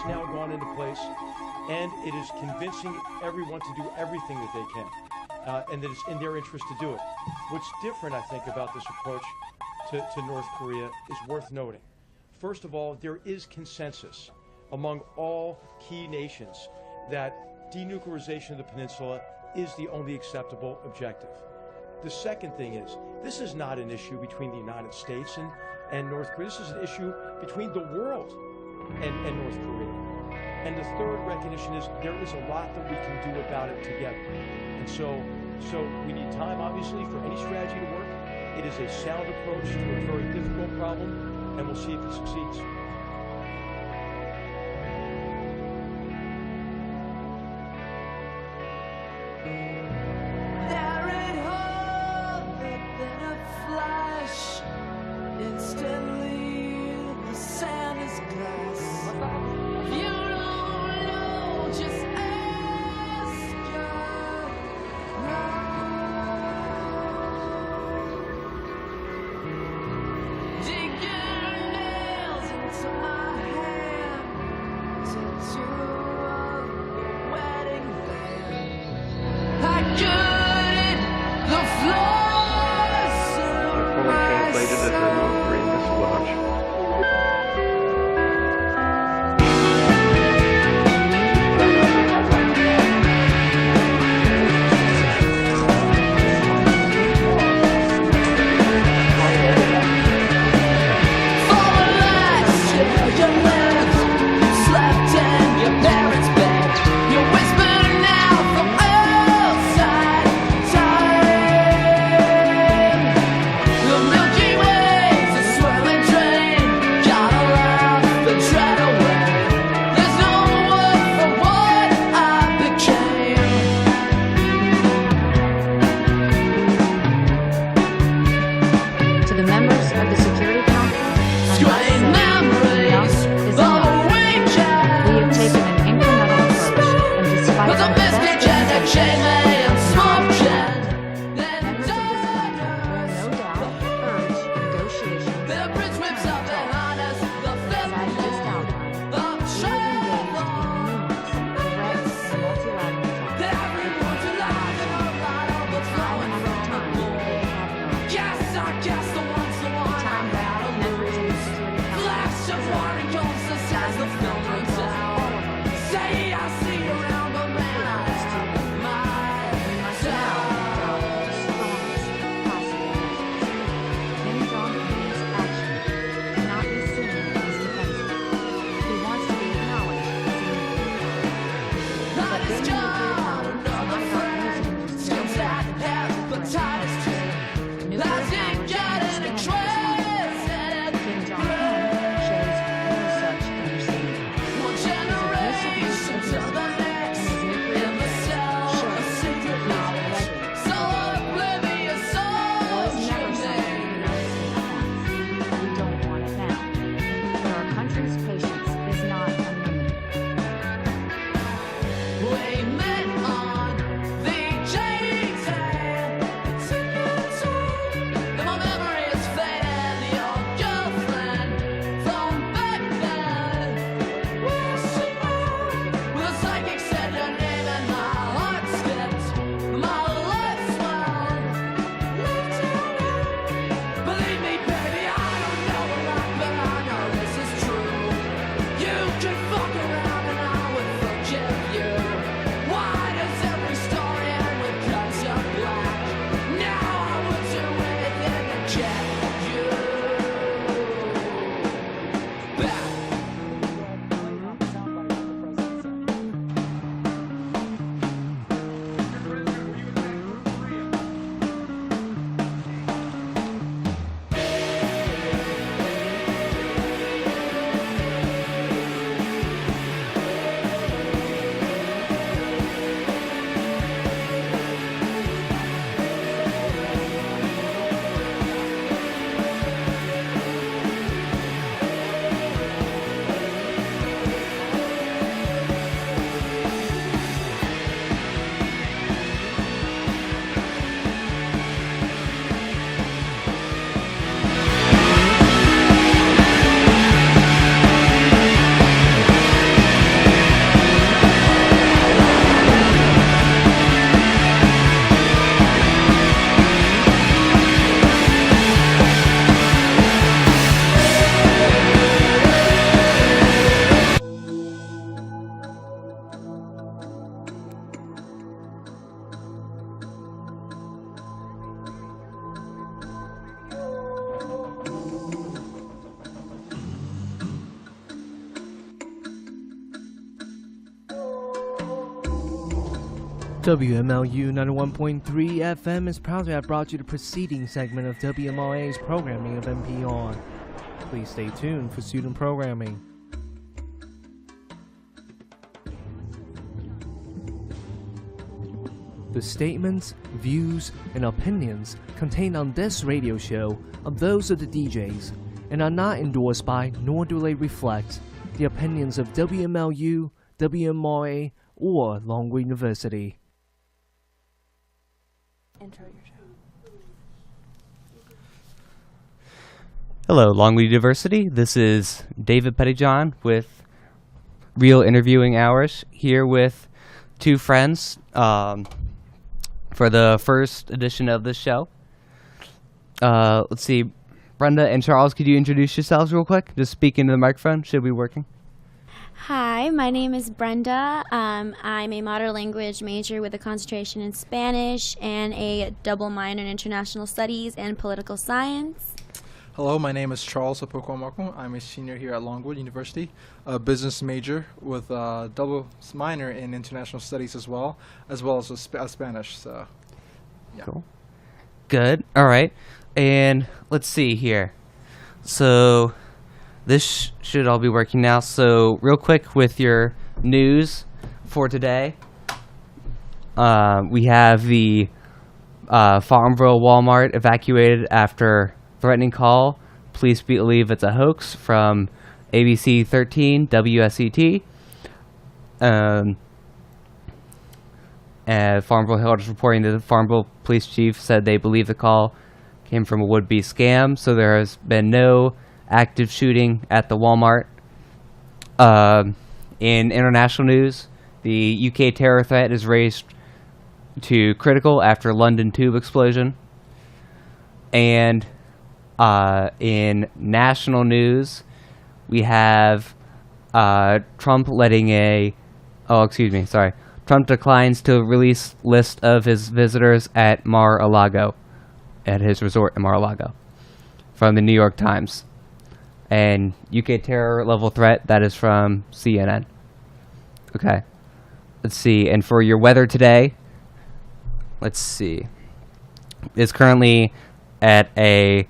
now gone into place, and it is convincing everyone to do everything that they can, and that it's in their interest to do it. What's different, I think, about this approach to North Korea is worth noting. First of all, there is consensus among all key nations that denuclearization of the peninsula is the only acceptable objective. The second thing is, this is not an issue between the United States and North Korea. This is an issue between the world and North Korea. And the third recognition is there is a lot that we can do about it together. And so we need time, obviously, for any strategy to work. It is a sound approach to a very difficult problem, and we'll see if it succeeds. WMLU 91.3 FM is proud to have brought you the preceding segment of WMLA's programming of NPR. Please stay tuned for student programming. The statements, views, and opinions contained on this radio show are those of the DJs and are not endorsed by, nor do they reflect, the opinions of WMLU, WMRA, or Longwood University. Intro your show. Hello, Longwood University. This is David Pettyjohn with Real Interviewing Hours, here with two friends for the first edition of this show. Let's see, Brenda and Charles, could you introduce yourselves real quick? Just speak into the microphone. Should be working. Hi, my name is Brenda. I'm a modern language major with a concentration in Spanish and a double minor in international studies and political science. Hello, my name is Charles Apokwamako. I'm a senior here at Longwood University, a business major with a double minor in international studies as well as a Spanish. So, yeah. Cool. Good. All right. And let's see here. So this should all be working now. So real quick with your news for today, we have the Farmville Walmart evacuated after threatening call. Police believe it's a hoax from ABC 13 WSET. Farmville Herald is reporting that the Farmville police chief said they believe the call came from a would-be scam, so there has been no active shooting at the Walmart. In international news, the UK terror threat is raised to critical after London tube explosion. And in national news, we have Trump Trump declines to release list of his visitors at Mar-a-Lago, at his resort in Mar-a-Lago, from the New York Times. And UK terror level threat, that is from CNN. Okay. Let's see. And for your weather today, let's see. It's currently at a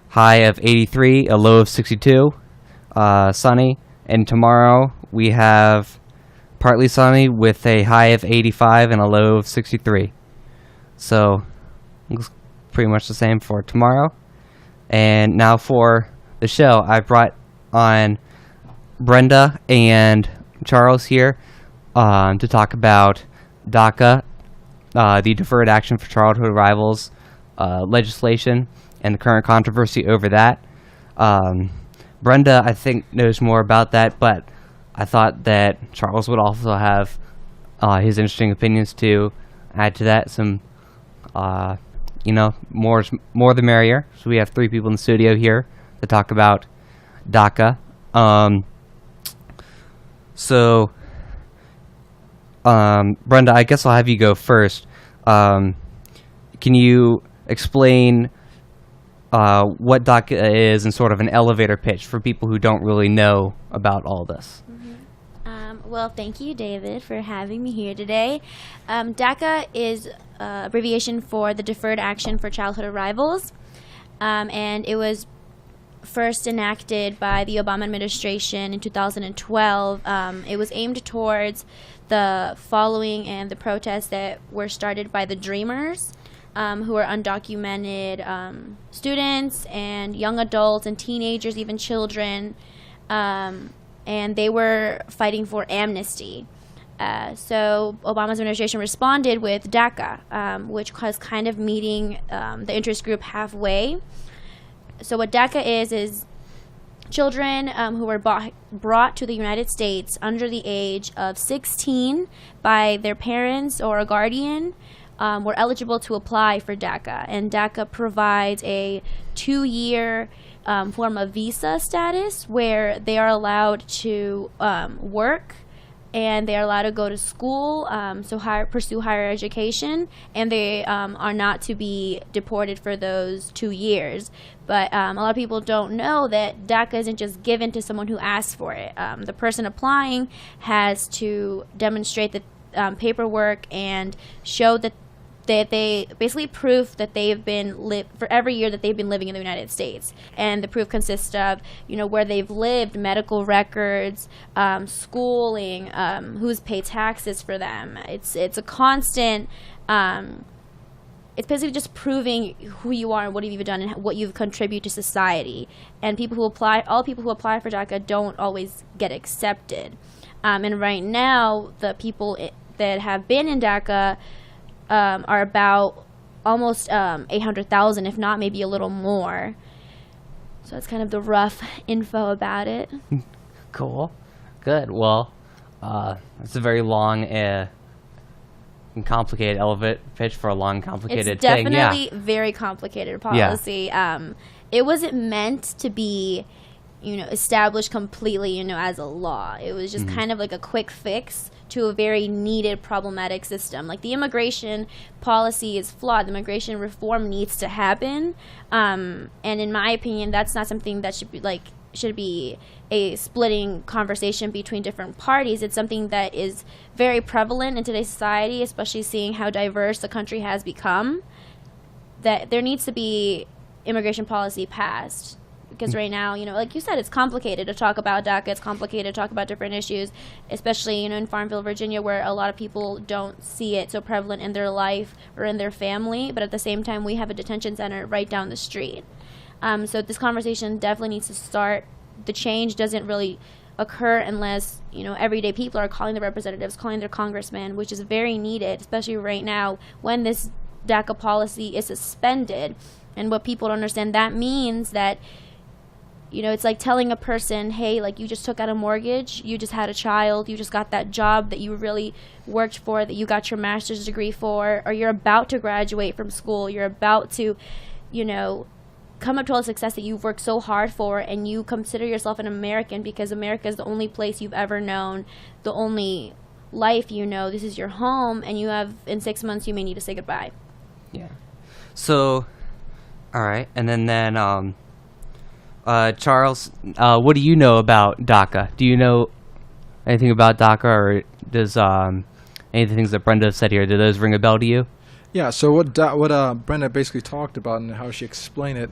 high of 83, a low of 62, sunny. And tomorrow we have partly sunny with a high of 85 and a low of 63. So, looks pretty much the same for tomorrow. And now for the show, I brought on Brenda and Charles here to talk about DACA, the Deferred Action for Childhood Arrivals legislation, and the current controversy over that. Brenda, I think, knows more about that, but I thought that Charles would also have his interesting opinions to add to that. Some, more the merrier. So we have three people in the studio here to talk about DACA. Brenda, I guess I'll have you go first. Can you explain what DACA is and sort of an elevator pitch for people who don't really know about all this? Well, thank you, David, for having me here today. DACA is abbreviation for the Deferred Action for Childhood Arrivals, and it was first enacted by the Obama administration in 2012. It was aimed towards the following and the protests that were started by the Dreamers, who are undocumented students and young adults and teenagers, even children, and they were fighting for amnesty. So Obama's administration responded with DACA, which was kind of meeting the interest group halfway. So what DACA is children who were brought to the United States under the age of 16 by their parents or a guardian were eligible to apply for DACA. And DACA provides a 2-year form of visa status where they are allowed to work and they are allowed to go to school, pursue higher education, and they are not to be deported for those 2 years. But a lot of people don't know that DACA isn't just given to someone who asks for it. The person applying has to demonstrate that paperwork and show that they basically proof that they've been for every year that they've been living in the United States, and the proof consists of where they've lived, medical records, schooling, who's paid taxes for them. It's a constant. It's basically just proving who you are and what you've done and what you've contributed to society. And all people who apply for DACA don't always get accepted. And right now, the people that have been in DACA are about almost 800,000, if not maybe a little more. So that's kind of the rough info about it. Cool. Good. Well, it's a very long and complicated elevator pitch for a long, complicated thing. It's definitely very complicated policy. Yeah. It wasn't meant to be, established completely, as a law. It was just kind of like a quick fix to a very needed, problematic system. Like, the immigration policy is flawed. The immigration reform needs to happen. And in my opinion, that's not something that should be a splitting conversation between different parties. It's something that is very prevalent in today's society, especially seeing how diverse the country has become, that there needs to be immigration policy passed. Because right now, like you said, it's complicated to talk about DACA. It's complicated to talk about different issues, especially, in Farmville, Virginia, where a lot of people don't see it so prevalent in their life or in their family. But at the same time, we have a detention center right down the street. So this conversation definitely needs to start. The change doesn't really occur unless, everyday people are calling their representatives, calling their congressmen, which is very needed, especially right now when this DACA policy is suspended. And what people don't understand, that means that, it's like telling a person, hey, like, you just took out a mortgage, you just had a child, you just got that job that you really worked for, that you got your master's degree for, or you're about to graduate from school, you're about to, come up to all the success that you've worked so hard for, and you consider yourself an American because America is the only place you've ever known, the only life this is your home, and in 6 months you may need to say goodbye. Yeah. So, all right, and then Charles, what do you know about DACA? Do you know anything about DACA, or does any of the things that Brenda said here, do those ring a bell to you? Yeah, so what Brenda basically talked about and how she explained it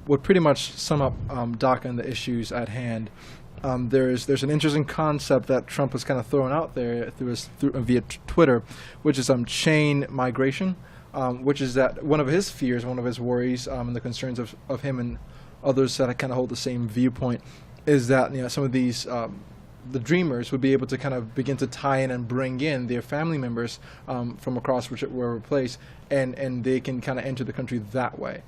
would pretty much sum up DACA and the issues at hand. There's an interesting concept that Trump has kind of thrown out there via Twitter, which is chain migration, which is that one of his fears, one of his worries, and the concerns of him and others that kind of hold the same viewpoint is that some of these the dreamers would be able to kind of begin to tie in and bring in their family members from across wherever place, and they can kind of enter the country that way.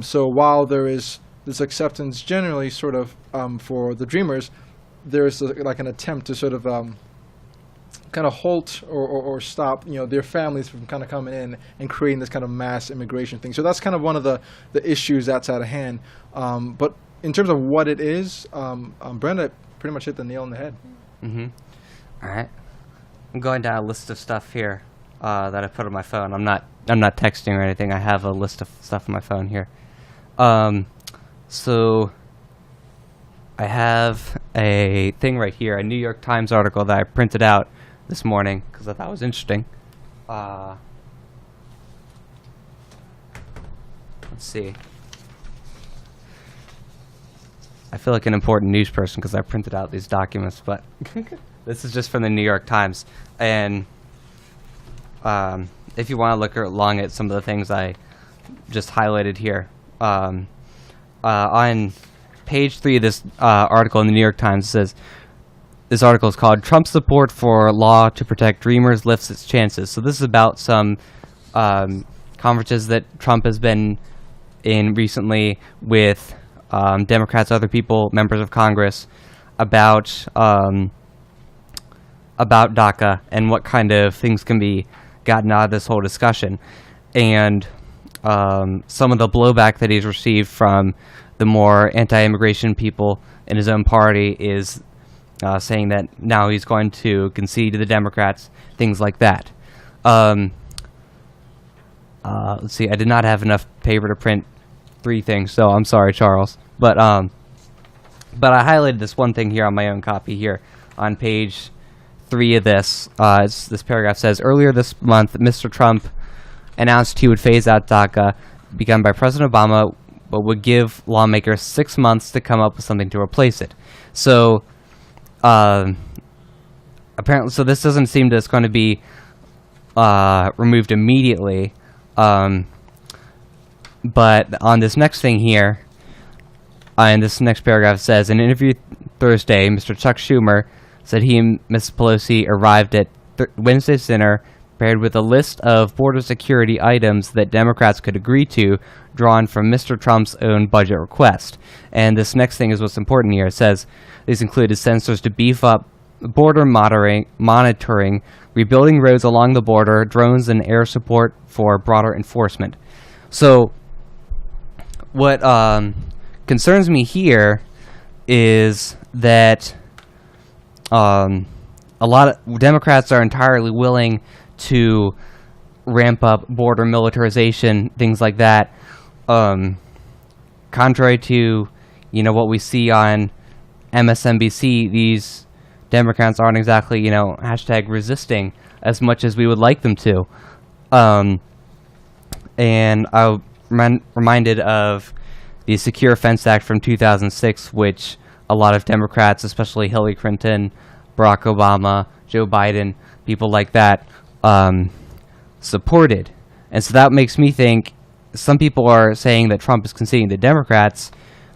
So while there is this acceptance generally sort of for the dreamers, there is like an attempt to sort of kind of halt or stop their families from kind of coming in and creating this kind of mass immigration thing. So that's kind of one of the issues that's at hand. But in terms of what it is, Brenda pretty much hit the nail on the head. Mm-hmm. All right. I'm going down a list of stuff here that I put on my phone. I'm not texting or anything. I have a list of stuff on my phone here. So I have a thing right here, a New York Times article that I printed out this morning because I thought it was interesting. Let's see. I feel like an important news person because I printed out these documents, but this is just from the New York Times. And if you want to look along at some of the things I just highlighted here, on page 3 of this article in the New York Times, it says, this article is called "Trump's Support for Law to Protect Dreamers Lifts Its Chances." So this is about some conferences that Trump has been in recently with Democrats, other people, members of Congress, about DACA and what kind of things can be gotten out of this whole discussion. And some of the blowback that he's received from the more anti-immigration people in his own party is saying that now he's going to concede to the Democrats, things like that. Let's see, I did not have enough paper to print 3 things, so I'm sorry, Charles. But I highlighted this one thing here on my own copy here on page 3 of this. This paragraph says, earlier this month, Mr. Trump announced he would phase out DACA, begun by President Obama, but would give lawmakers 6 months to come up with something to replace it. So, apparently, so this doesn't seem that it's going to be removed immediately. But on this next thing here, in this next paragraph, it says, in an interview Thursday, Mr. Chuck Schumer said he and Ms. Pelosi arrived at Wednesday's dinner prepared with a list of border security items that Democrats could agree to, drawn from Mr. Trump's own budget request. And this next thing is what's important here. It says these included sensors to beef up border monitoring, rebuilding roads along the border, drones, and air support for broader enforcement. So what concerns me here is that a lot of Democrats are entirely willing to ramp up border militarization, things like that. Contrary to, what we see on MSNBC, these Democrats aren't exactly, hashtag resisting as much as we would like them to. And I'm reminded of the Secure Fence Act from 2006, which a lot of Democrats, especially Hillary Clinton, Barack Obama, Joe Biden, people like that, supported. And so that makes me think, some people are saying that Trump is conceding to Democrats.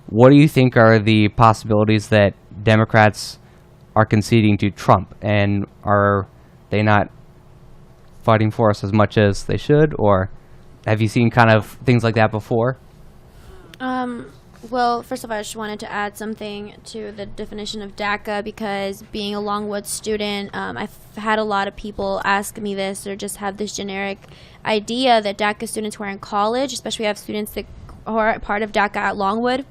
What do you think are the possibilities that Democrats are conceding to Trump? And are they not fighting for us as much as they should? Or have you seen kind of things like that before? Well, first of all, I just wanted to add something to the definition of DACA, because being a Longwood student, I've had a lot of people ask me this, or just have this generic idea that DACA students who are in college, especially we have students that are part of DACA at Longwood,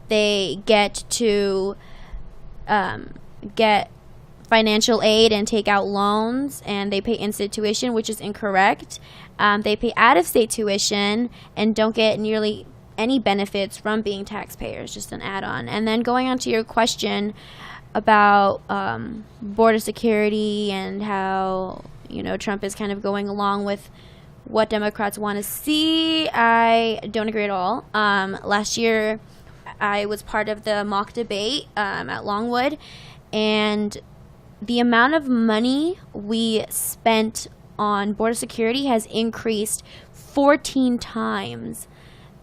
they get to get financial aid and take out loans, and they pay in-state tuition, which is incorrect. They pay out-of-state tuition and don't get nearly any benefits from being taxpayers, just an add-on. And then going on to your question about border security and how, Trump is kind of going along with what Democrats want to see, I don't agree at all. Last year, I was part of the mock debate at Longwood, and the amount of money we spent on border security has increased 14 times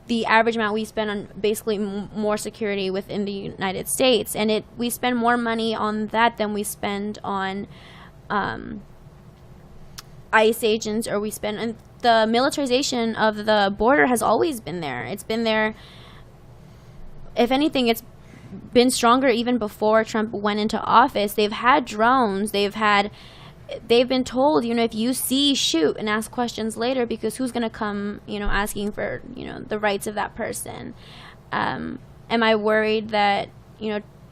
the average amount we spend on basically more security within the United States. And we spend more money on that than we spend on ICE agents, or we spend on the militarization of the border has always been there. It's been there. If anything, it's been stronger even before Trump went into office. They've had drones. They've been told, if you see, shoot, and ask questions later, because who's going to come, asking for, the rights of that person. Am I worried that,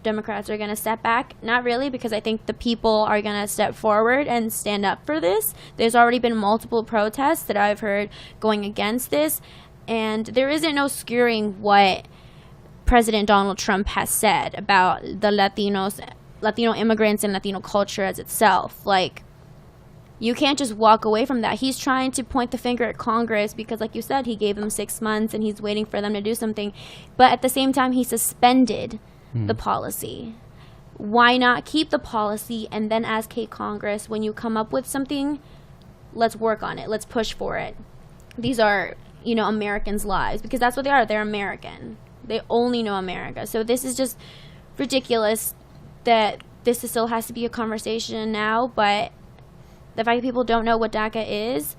Democrats are going to step back? Not really, because I think the people are going to step forward and stand up for this. There's already been multiple protests that I've heard going against this, and there isn't no skewering what President Donald Trump has said about the Latino immigrants and Latino culture as itself. Like, you can't just walk away from that. He's trying to point the finger at Congress because, like you said, he gave them 6 months and he's waiting for them to do something. But at the same time, he suspended the policy. Why not keep the policy and then ask, hey, Congress, when you come up with something, let's work on it. Let's push for it. These are, Americans' lives, because that's what they are. They're American. They only know America. So this is just ridiculous that this still has to be a conversation now, but the fact that people don't know what DACA is,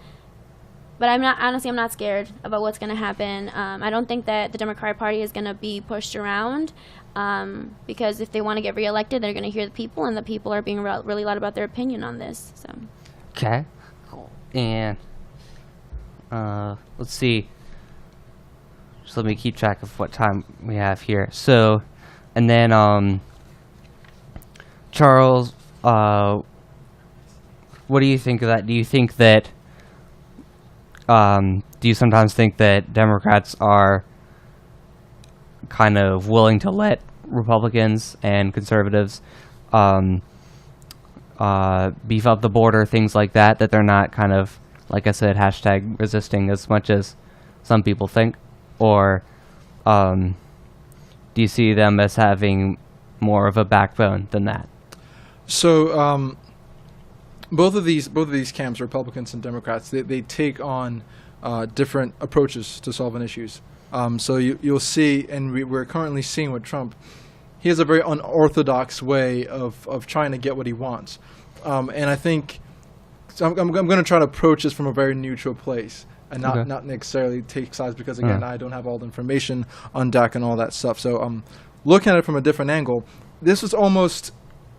but I'm not scared about what's going to happen. I don't think that the Democratic Party is going to be pushed around, because if they want to get reelected, they're going to hear the people, and the people are being really loud about their opinion on this. So. Okay. And let's see. Just let me keep track of what time we have here. So, and then Charles, what do you think of that? Do you think that, do you sometimes think that Democrats are kind of willing to let Republicans and conservatives beef up the border, things like that, that they're not kind of, like I said, hashtag resisting as much as some people think? Or do you see them as having more of a backbone than that? So both of these camps, Republicans and Democrats, they take on different approaches to solving issues. So you'll see, and we're currently seeing with Trump, he has a very unorthodox way of trying to get what he wants. And I think so I'm going to try to approach this from a very neutral place and not necessarily take sides, because, again, I don't have all the information on DACA and all that stuff. So looking at it from a different angle, this was almost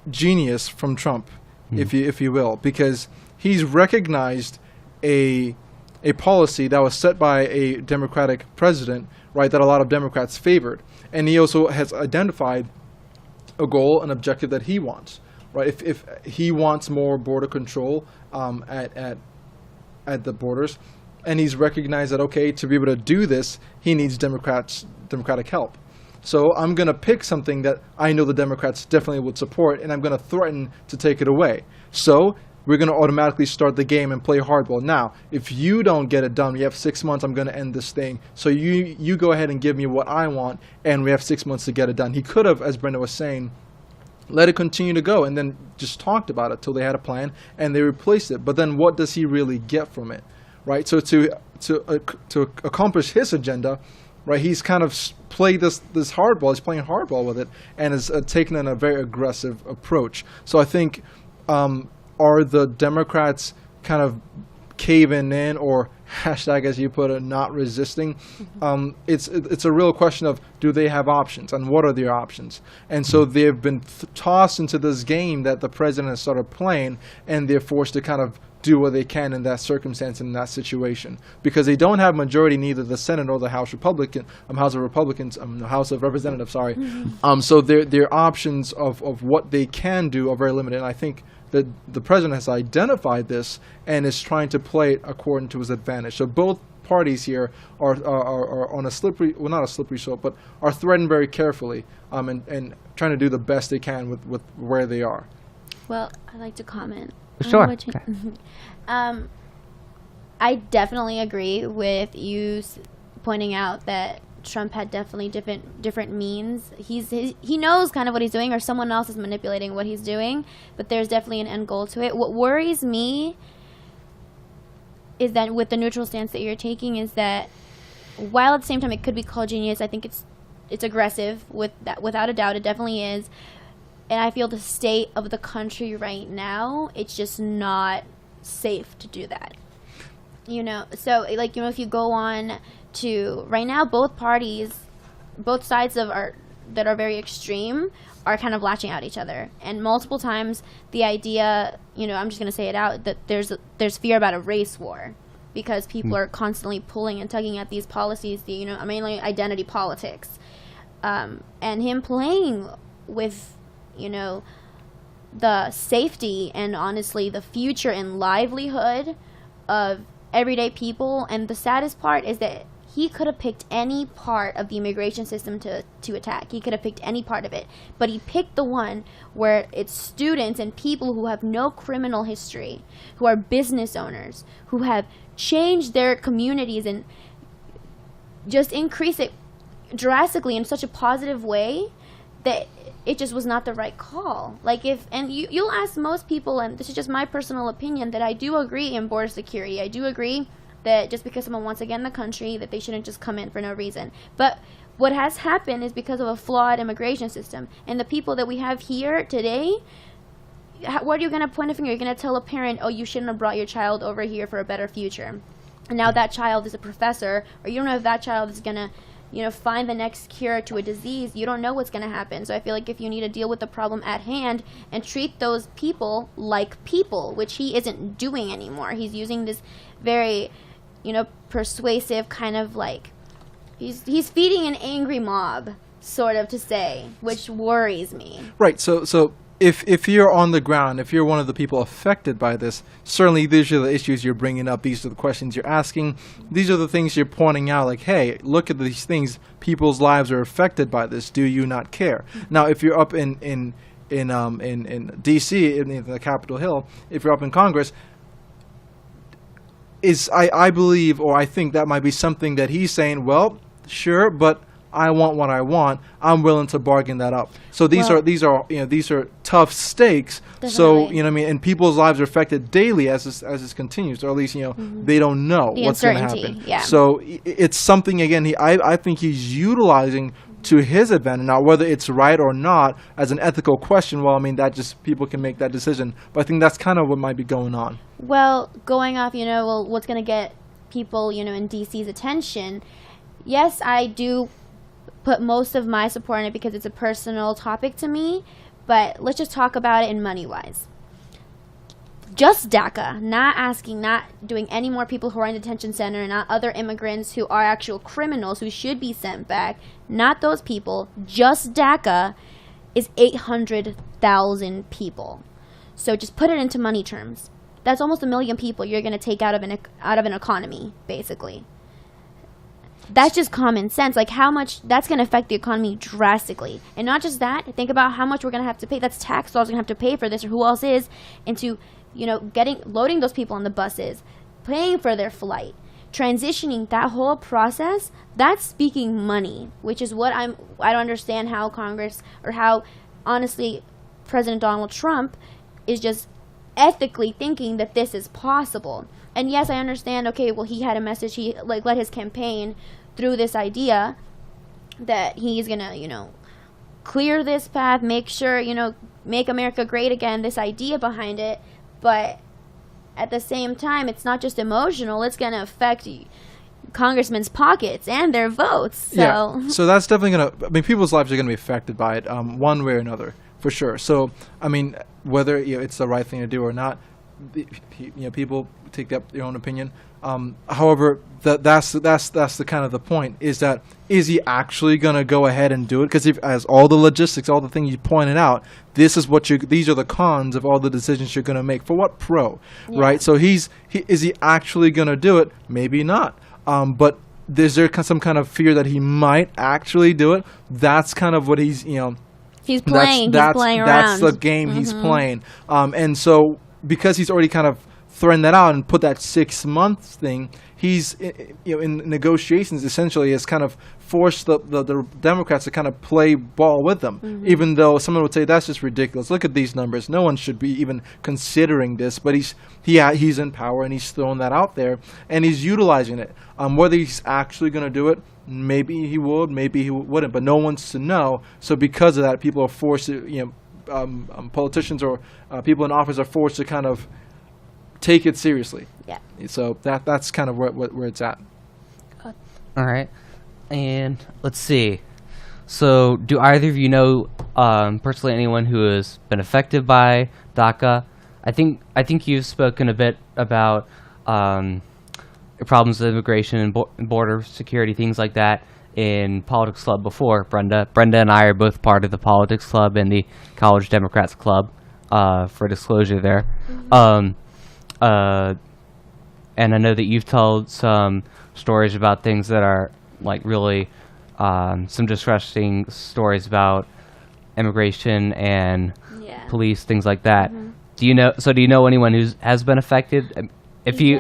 genius from Trump, if you will, because he's recognized a policy that was set by a Democratic president, right, that a lot of Democrats favored. And he also has identified a goal, an objective that he wants, right? If he wants more border control at the borders, and he's recognized that, okay, to be able to do this, he needs Democratic help. So I'm going to pick something that I know the Democrats definitely would support, and I'm going to threaten to take it away. So we're going to automatically start the game and play hardball. Now, if you don't get it done, you have 6 months, I'm going to end this thing. So you go ahead and give me what I want, and we have 6 months to get it done. He could have, as Brenda was saying, let it continue to go and then just talked about it till they had a plan and they replaced it. But then what does he really get from it, right? So to accomplish his agenda, right, he's kind of played this hardball. He's playing hardball with it and is taking a very aggressive approach. So I think are the Democrats kind of caving in, or hashtag, as you put it, not resisting? It's a real question of, do they have options, and what are their options? And so they've been tossed into this game that the president has started playing, and they're forced to kind of do what they can in that circumstance, in that situation, because they don't have majority, neither the Senate or the House of Representatives. Sorry. So their options of what they can do are very limited. And I think that the president has identified this and is trying to play it according to his advantage. So both parties here are on a slippery, well, not a slippery slope, but are threading very carefully and trying to do the best they can with where they are. Well, I'd like to comment. Sure. I definitely agree with you pointing out that Trump had definitely different means. He knows kind of what he's doing, or someone else is manipulating what he's doing, but there's definitely an end goal to it. What worries me is that with the neutral stance that you're taking, is that while at the same time it could be called genius, I think it's aggressive without a doubt. It definitely is. And I feel the state of the country right now, it's just not safe to do that. So if you go on to right now, both parties, both sides that are very extreme are kind of latching out each other. And multiple times the idea, I'm just going to say it out, that there's fear about a race war, because people are constantly pulling and tugging at these policies, mainly identity politics. And him playing with the safety and honestly the future and livelihood of everyday people. And the saddest part is that he could have picked any part of the immigration system to attack. He could have picked any part of it, but he picked the one where it's students and people who have no criminal history, who are business owners, who have changed their communities and just increase it drastically in such a positive way that it just was not the right call. You'll ask most people, and this is just my personal opinion, that I do agree in border security. I do agree that just because someone wants to get in the country, that they shouldn't just come in for no reason. But what has happened is because of a flawed immigration system. And the people that we have here today, what are you going to point a finger? You're going to tell a parent, oh, you shouldn't have brought your child over here for a better future. And now that child is a professor, or you don't know if that child is going to find the next cure to a disease. You don't know what's going to happen. So I feel like if you need to deal with the problem at hand and treat those people like people, which he isn't doing anymore. He's using this very, persuasive kind of he's feeding an angry mob, sort of, to say, which worries me. Right. So if you're on the ground, if you're one of the people affected by this, certainly these are the issues you're bringing up. These are the questions you're asking. These are the things you're pointing out, like, hey, look at these things. People's lives are affected by this. Do you not care? Now, if you're up in in D.C. in the Capitol Hill, if you're up in Congress, I believe, or I think that might be something that he's saying. Well, sure, but I want what I want. I'm willing to bargain that up. So these are tough stakes. So Definitely. you know what I mean, and people's lives are affected daily as this continues, or at least they don't know The what's going to uncertainty, happen. yeah. So it's something again. I think he's utilizing to his advantage. Now, whether it's right or not, as an ethical question, well, I mean that just people can make that decision. But I think that's kind of what might be going on. Well, going off, what's going to get people, in DC's attention? Yes, I do put most of my support in it because it's a personal topic to me, but let's just talk about it in money-wise. Just DACA, not doing any more people who are in detention center, not other immigrants who are actual criminals who should be sent back, not those people, just DACA is 800,000 people. So just put it into money terms. That's almost 1 million people you're going to take out of an economy, basically. That's just common sense. Like how much that's going to affect the economy drastically. And not just that, think about how much we're going to have to pay. That's tax dollars going to have to pay for this, or who else is, into, loading those people on the buses, paying for their flight, transitioning that whole process. That's speaking money, which is what I don't understand how Congress, or how, honestly, President Donald Trump is just ethically thinking that this is possible. And yes, I understand, okay, well, he had a message, he led his campaign through this idea that he's gonna, clear this path, make sure, make America great again, this idea behind it. But at the same time, it's not just emotional, it's gonna affect congressmen's pockets and their votes. So. Yeah, so that's definitely people's lives are gonna be affected by it, one way or another, for sure. So, I mean, whether it's the right thing to do or not, people take up their own opinion. However, that's the kind of the point, is he actually going to go ahead and do it? Because as all the logistics, all the things you pointed out, these are the cons of all the decisions you're going to make. For what pro, right? So is he actually going to do it? Maybe not. But is there some kind of fear that he might actually do it? That's kind of what he's He's playing. He's playing around. That's the game he's playing. And so because he's already kind of threatened that out and put that 6 months thing, he's in negotiations essentially has kind of forced the Democrats to kind of play ball with them. Even though someone would say that's just ridiculous. Look at these numbers. No one should be even considering this. But he's in power and he's throwing that out there and he's utilizing it. Whether he's actually going to do it, maybe he would, maybe he wouldn't. But no one's to know. So because of that, people are forced to politicians or people in office are forced to kind of take it seriously. Yeah. So that's kind of where it's at. All right, and let's see. So, do either of you know personally anyone who has been affected by DACA? I think you've spoken a bit about problems with immigration and border security, things like that, in Politics Club before, Brenda. Brenda and I are both part of the Politics Club and the College Democrats Club, for disclosure there. And I know that you've told some stories about things that are really some distressing stories about immigration and police, things like that. Do you know anyone who has been affected? If you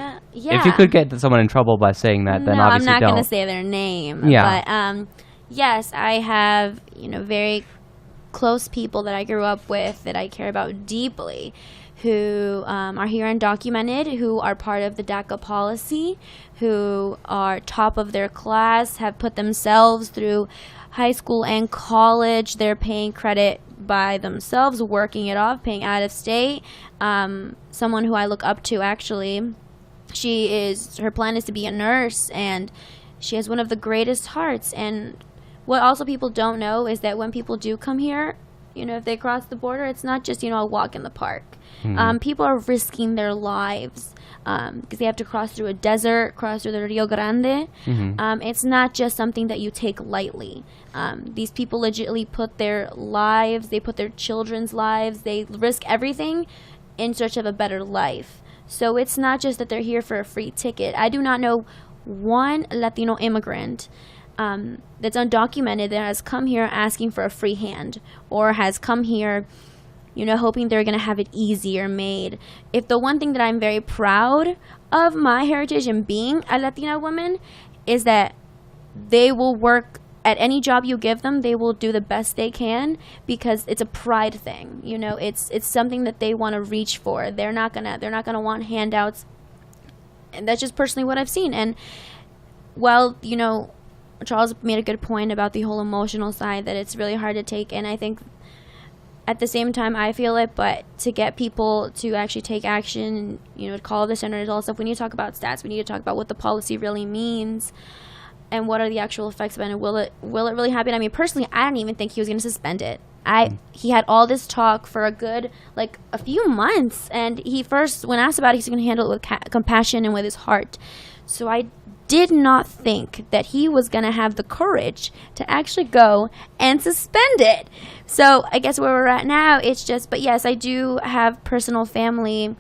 could get someone in trouble by saying that, then obviously I'm not don't. going to say their name. Yeah. But yes, I have very close people that I grew up with that I care about deeply, who are here undocumented, who are part of the DACA policy, who are top of their class, have put themselves through high school and college. They're paying credit by themselves, working it off, paying out of state. Someone who I look up to, actually, her plan is to be a nurse, and she has one of the greatest hearts. And what also people don't know is that when people do come here, if they cross the border, it's not just, a walk in the park. People are risking their lives because they have to cross through a desert, cross through the Rio Grande. It's not just something that you take lightly. These people legitimately put their lives, they put their children's lives, they risk everything in search of a better life. So it's not just that they're here for a free ticket. I do not know one Latino immigrant that's undocumented that has come here asking for a free hand, or has come here hoping they're going to have it easier made. If the one thing that I'm very proud of my heritage and being a Latina woman is that they will work at any job you give them, they will do the best they can because it's a pride thing. It's something that they want to reach for. They're not gonna want handouts, and that's just personally what I've seen. And well, Charles made a good point about the whole emotional side, that it's really hard to take, and I think at the same time I feel it, but to get people to actually take action, to call the senators, all that stuff, we need to talk about stats, we need to talk about what the policy really means and what are the actual effects of it, and will it really happen? I mean, personally, I didn't even think he was going to suspend it. He had all this talk for a few months, and he first, when asked about it, he's going to handle it with compassion and with his heart. So I did not think that he was going to have the courage to actually go and suspend it. So I guess where we're at now, it's just, but yes, I do have personal family,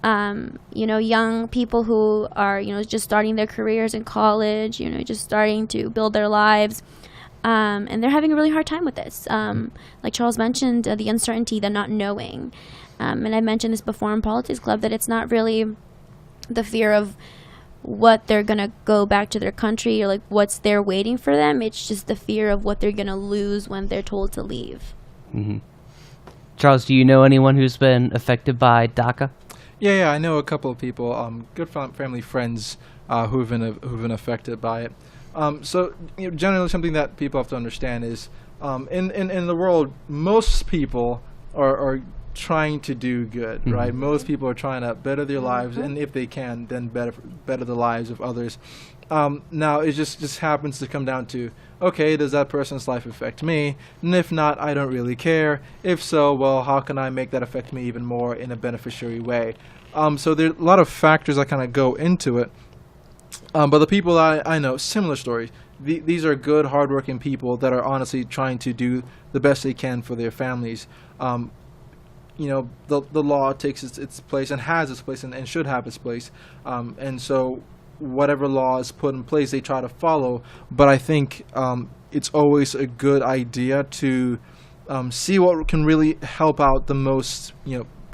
young people who are, just starting their careers in college, just starting to build their lives. And they're having a really hard time with this. Like Charles mentioned, the uncertainty, the not knowing. And I mentioned this before in Politics Club, that it's not really the fear of what they're going to go back to their country or like what's there waiting for them. It's just the fear of what they're going to lose when they're told to leave. Mm-hmm. Charles, do you know anyone who's been affected by DACA? Yeah, I know a couple of people, good family friends who've been affected by it. So generally something that people have to understand is in the world, most people are trying to do good, Mm-hmm. right? Most people are trying to better their lives, and if they can, then better the lives of others. Now it just happens to come down to, okay, does that person's life affect me? And if not, I don't really care. If so, well, how can I make that affect me even more in a beneficiary way? So there are a lot of factors that kind of go into it. But the people I know, similar stories. These are good, hardworking people that are honestly trying to do the best they can for their families. The law takes its place and has its place and should have its place. And so whatever law is put in place, they try to follow. But I think it's always a good idea to see what can really help out the most,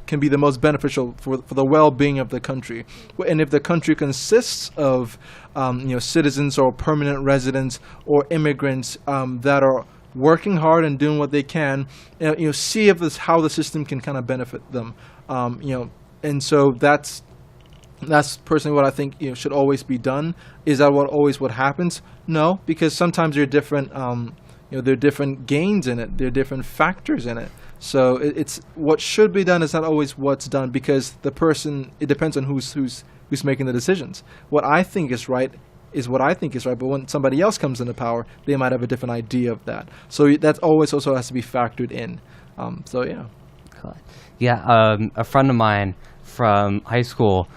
can be the most beneficial for the well-being of the country. And if the country consists of citizens or permanent residents or immigrants that are working hard and doing what they can, see if how the system can kind of benefit them. And so that's personally what I think should always be done. Is that what happens? No, because sometimes there are different there are different gains in it. There are different factors in it. So it's what should be done is not always what's done, because it depends on who's making the decisions. What I think is right is what I think is right, but when somebody else comes into power, they might have a different idea of that. So that always also has to be factored in. A friend of mine from high school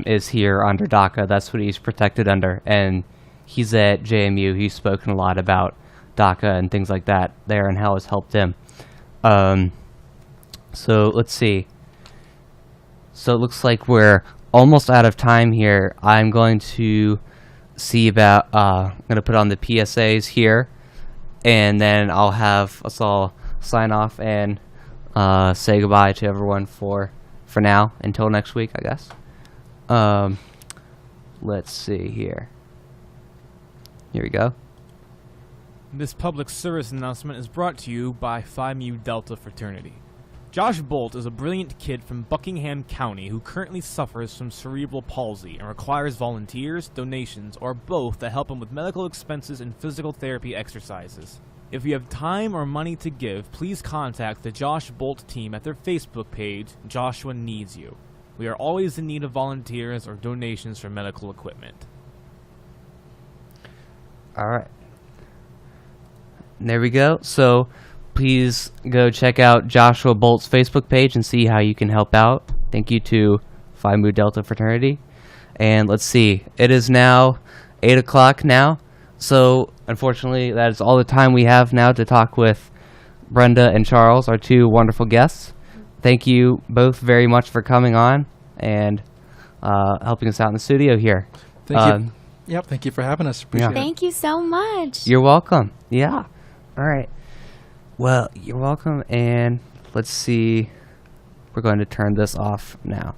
is here under DACA. That's what he's protected under, and he's at JMU. He's spoken a lot about DACA and things like that there and how it's helped him. So let's see. So it looks like we're almost out of time here. I'm going to see about, I'm going to put on the PSAs here, and then I'll have us all sign off and say goodbye to everyone for now, until next week, I guess. Let's see here. Here we go. This public service announcement is brought to you by Phi Mu Delta Fraternity. Josh Bolt is a brilliant kid from Buckingham County who currently suffers from cerebral palsy and requires volunteers, donations, or both to help him with medical expenses and physical therapy exercises. If you have time or money to give, please contact the Josh Bolt team at their Facebook page, Joshua Needs You. We are always in need of volunteers or donations for medical equipment. Alright. There we go. So please go check out Joshua Bolt's Facebook page and see how you can help out. Thank you to Phi Mu Delta Fraternity. And let's see. It is now 8 o'clock now. So unfortunately, that is all the time we have now to talk with Brenda and Charles, our two wonderful guests. Thank you both very much for coming on and helping us out in the studio here. Thank you. Yep, thank you for having us. Appreciate it. Thank you so much. You're welcome. Yeah. All right. Well, you're welcome, and let's see. We're going to turn this off now.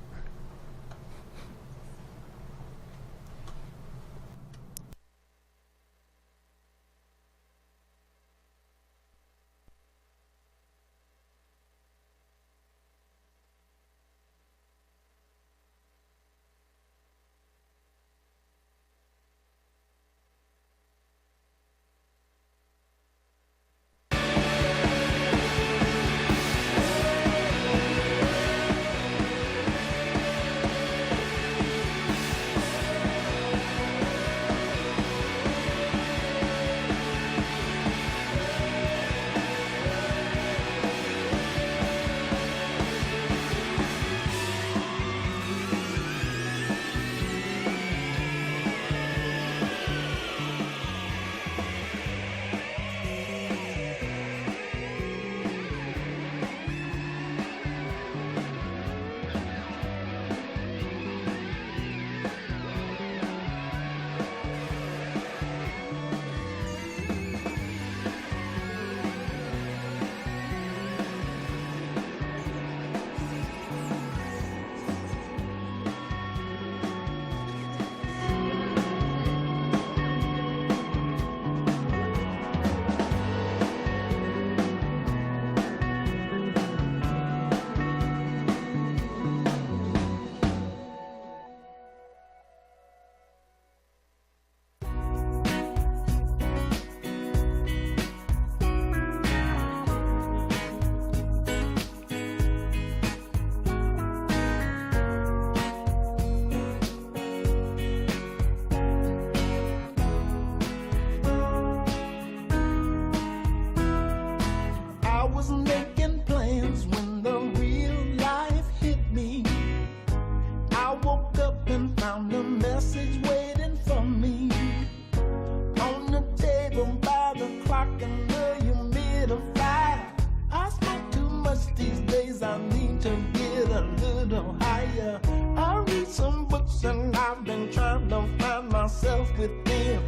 And I've been trying to find myself within.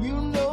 You know